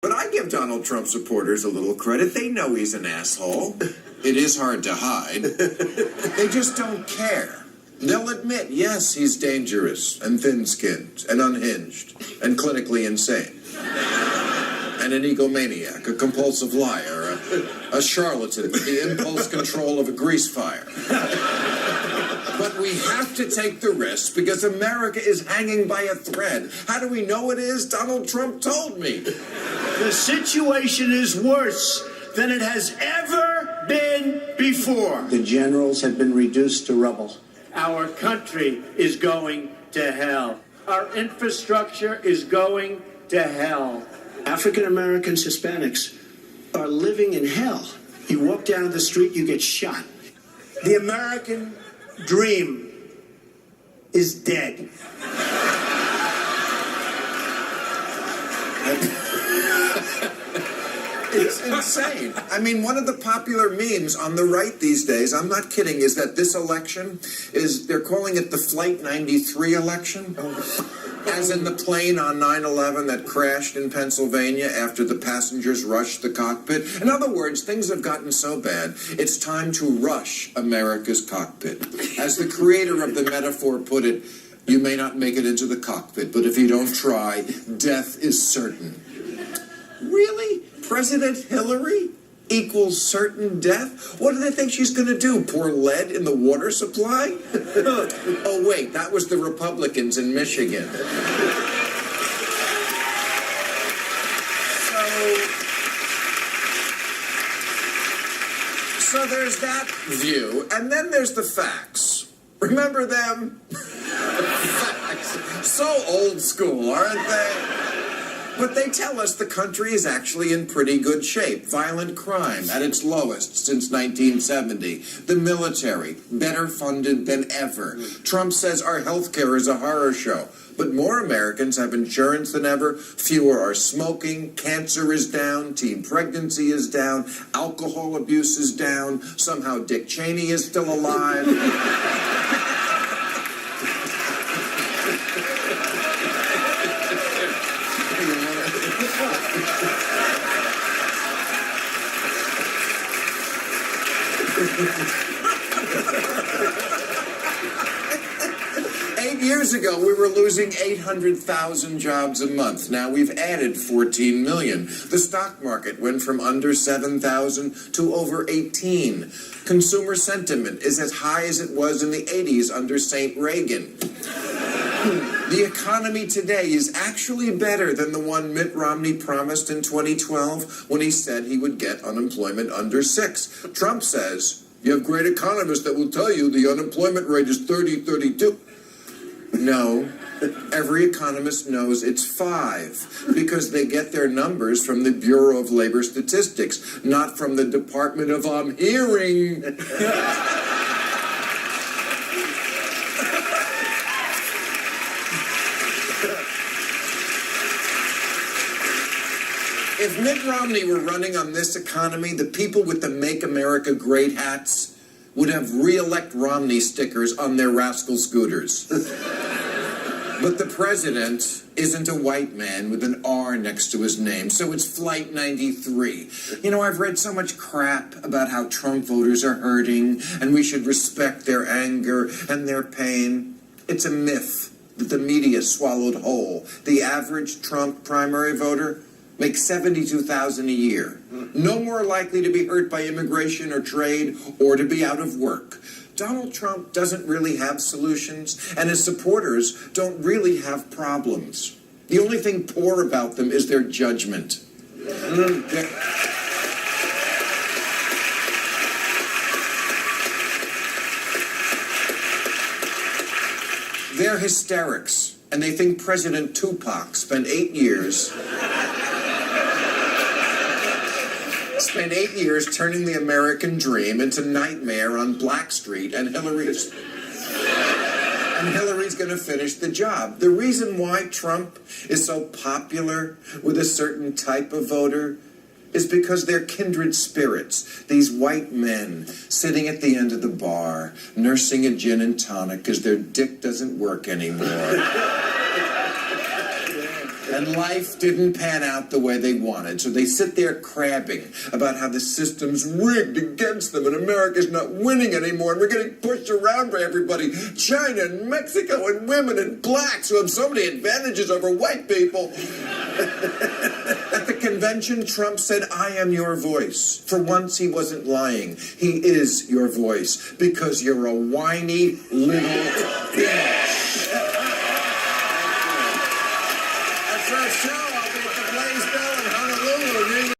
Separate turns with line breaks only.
But I give Donald Trump supporters a little credit. They know he's an asshole. It is hard to hide. They just don't care. They'll admit, yes, he's dangerous and thin-skinned and unhinged and clinically insane. And an egomaniac, a compulsive liar, a charlatan with the impulse control of a grease fire. But we have to take the risk because America is hanging by a thread. How do we know it is? Donald Trump told me.
The situation is worse than it has ever been before.
The generals have been reduced to rubble.
Our country is going to hell. Our infrastructure is going to hell.
African Americans, Hispanics are living in hell. You walk down the street, you get shot.
The American dream is dead.
It's insane. I mean, one of the popular memes on the right these days, I'm not kidding, is that this election they're calling it the Flight 93 election. As in the plane on 9/11 that crashed in Pennsylvania after the passengers rushed the cockpit. In other words, things have gotten so bad, it's time to rush America's cockpit. As the creator of the metaphor put it, you may not make it into the cockpit, but if you don't try, death is certain. Really? President Hillary equals certain death? What do they think she's going to do? Pour lead in the water supply? Oh, wait, that was the Republicans in Michigan. So there's that view, and then there's the facts. Remember them? Facts. So old school, aren't they? But they tell us the country is actually in pretty good shape. Violent crime at its lowest since 1970. The military, better funded than ever. Trump says our health care is a horror show. But more Americans have insurance than ever. Fewer are smoking. Cancer is down. Teen pregnancy is down. Alcohol abuse is down. Somehow Dick Cheney is still alive. 8 years ago, we were losing 800,000 jobs a month. Now we've added 14 million. The stock market went from under 7,000 to over 18. Consumer sentiment is as high as it was in the 80s under St. Reagan. The economy today is actually better than the one Mitt Romney promised in 2012 when he said he would get unemployment under 6. Trump says, you have great economists that will tell you the unemployment rate is 32. No, every economist knows it's 5 because they get their numbers from the Bureau of Labor Statistics, not from the Department of I'm Hearing. If Mitt Romney were running on this economy, the people with the Make America Great hats would have re-elect Romney stickers on their rascal scooters. But the president isn't a white man with an R next to his name, so it's Flight 93. You know, I've read so much crap about how Trump voters are hurting, and we should respect their anger and their pain. It's a myth that the media swallowed whole. The average Trump primary voter makes $72,000 a year. No more likely to be hurt by immigration or trade or to be out of work. Donald Trump doesn't really have solutions, and his supporters don't really have problems. The only thing poor about them is their judgment. They're hysterics, and they think President Tupac spent 8 years turning the American dream into nightmare on Black Street, and Hillary's going to finish the job. The reason why Trump is so popular with a certain type of voter is because they're kindred spirits. These white men sitting at the end of the bar, nursing a gin and tonic because their dick doesn't work anymore. And life didn't pan out the way they wanted, so they sit there crabbing about how the system's rigged against them and America's not winning anymore and we're getting pushed around by everybody. China and Mexico and women and blacks who have so many advantages over white people. At the convention, Trump said, I am your voice. For once, he wasn't lying. He is your voice because you're a whiny little